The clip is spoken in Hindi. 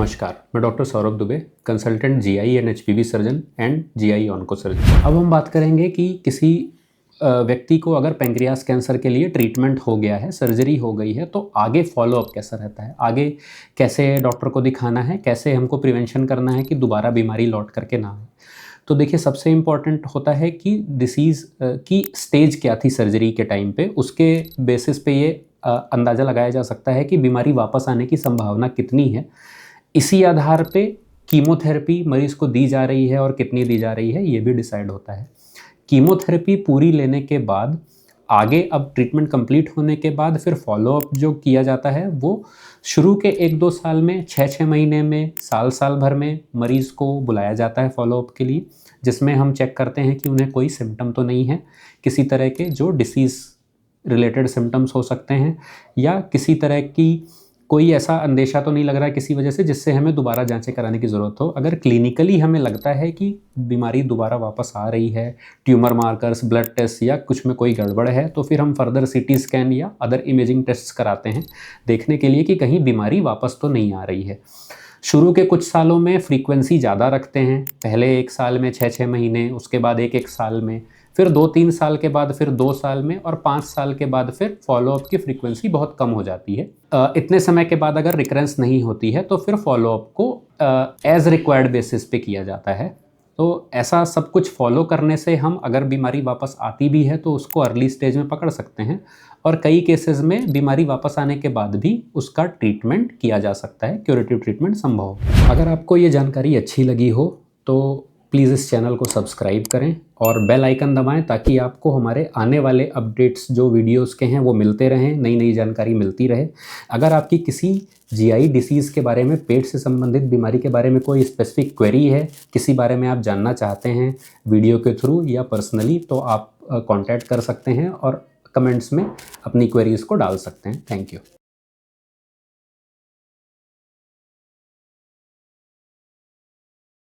नमस्कार, मैं doctor Saurabh Dubey, consultant GI and HPV surgeon and GI onco surgeon. अब हम बात करेंगे कि किसी व्यक्ति को अगर पेंक्रियास कैंसर के लिए ट्रीटमेंट हो गया है, सर्जरी हो गई है, तो आगे फॉलोअप कैसा रहता है, आगे कैसे डॉक्टर को दिखाना है, कैसे हमको प्रिवेंशन करना है कि दोबारा बीमारी लौट करके ना आए। तो देखिए, सबसे इम्पॉर्टेंट होता है कि डिसीज़ की स्टेज क्या थी सर्जरी के टाइम पे, उसके बेसिस पे ये अंदाज़ा लगाया जा सकता है कि बीमारी वापस आने की संभावना कितनी है। इसी आधार पे कीमोथेरेपी मरीज़ को दी जा रही है और कितनी दी जा रही है, ये भी डिसाइड होता है। कीमोथेरेपी पूरी लेने के बाद आगे अब ट्रीटमेंट कंप्लीट होने के बाद फिर फॉलोअप जो किया जाता है वो शुरू के 1-2 साल में, 6-6 महीने में, साल भर में मरीज़ को बुलाया जाता है फॉलोअप के लिए, जिसमें हम चेक करते हैं कि उन्हें कोई सिम्पटम तो नहीं है, किसी तरह के जो डिसीज़ रिलेटेड सिम्पटम्स हो सकते हैं या किसी तरह की कोई ऐसा अंदेशा तो नहीं लग रहा है किसी वजह से जिससे हमें दोबारा जांचें कराने की ज़रूरत हो। अगर क्लिनिकली हमें लगता है कि बीमारी दोबारा वापस आ रही है, ट्यूमर मार्कर्स, ब्लड टेस्ट या कुछ में कोई गड़बड़ है, तो फिर हम फर्दर सीटी स्कैन या अदर इमेजिंग टेस्ट्स कराते हैं, देखने के लिए कि कहीं बीमारी वापस तो नहीं आ रही है। शुरू के कुछ सालों में फ्रीक्वेंसी ज़्यादा रखते हैं, पहले 1 साल में 6-6 महीने, उसके बाद 1-1 साल में, फिर 2-3 साल के बाद फिर 2 साल में और 5 साल के बाद फिर फॉलोअप की फ्रीक्वेंसी बहुत कम हो जाती है। इतने समय के बाद अगर रिकरेंस नहीं होती है तो फिर फॉलोअप को एज़ रिक्वायर्ड बेसिस पे किया जाता है। तो ऐसा सब कुछ फॉलो करने से हम अगर बीमारी वापस आती भी है तो उसको अर्ली स्टेज में पकड़ सकते हैं और कई केसेस में बीमारी वापस आने के बाद भी उसका ट्रीटमेंट किया जा सकता है, क्यूरेटिव ट्रीटमेंट संभव है। अगर आपको ये जानकारी अच्छी लगी हो तो प्लीज़ इस चैनल को सब्सक्राइब करें और बेल आइकन दबाएं ताकि आपको हमारे आने वाले अपडेट्स जो वीडियोस के हैं वो मिलते रहें, नई नई जानकारी मिलती रहे। अगर आपकी किसी जीआई डिसीज़ के बारे में, पेट से संबंधित बीमारी के बारे में कोई स्पेसिफिक क्वेरी है, किसी बारे में आप जानना चाहते हैं वीडियो के थ्रू या पर्सनली, तो आप कांटेक्ट कर सकते हैं और कमेंट्स में अपनी क्वेरीज़ को डाल सकते हैं। Thank you.